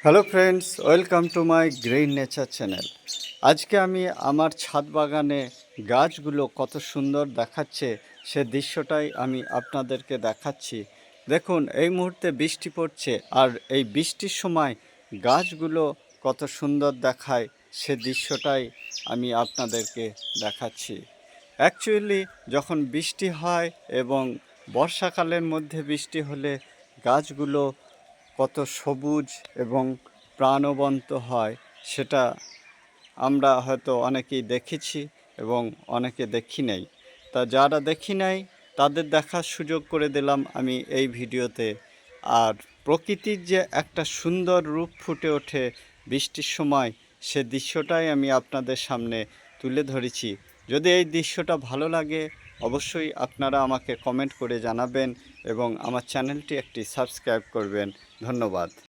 Hello friends, welcome to my green nature channel. আজকে আমি আমার ছাদ বাগানে গাছগুলো কত সুন্দর দেখাচ্ছে সে দৃশ্যটাই আমি আপনাদেরকে দেখাচ্ছি। দেখুন, এই মুহূর্তে বৃষ্টি পড়ছে আর এই বৃষ্টির সময় গাছগুলো কত সুন্দর দেখায় সে দৃশ্যটাই আমি আপনাদেরকে দেখাচ্ছি। অ্যাকচুয়ালি যখন বৃষ্টি হয় এবং বর্ষাকালের মধ্যে বৃষ্টি হলে গাছগুলো কত সবুজ এবং প্রাণবন্ত হয় সেটা আমরা হয়তো অনেকেই দেখেছি এবং অনেকে দেখি নাই। তা যারা দেখি নাই তাদের দেখার সুযোগ করে দিলাম আমি এই ভিডিওতে। আর প্রকৃতির যে একটা সুন্দর রূপ ফুটে ওঠে বৃষ্টির সময়, সে দৃশ্যটাই আমি আপনাদের সামনে তুলে ধরেছি। যদি এই দৃশ্যটা ভালো লাগে অবশ্যই আপনারা আমাকে কমেন্ট করে জানাবেন এবং আমার চ্যানেলটি একটি সাবস্ক্রাইব করবেন। ধন্যবাদ।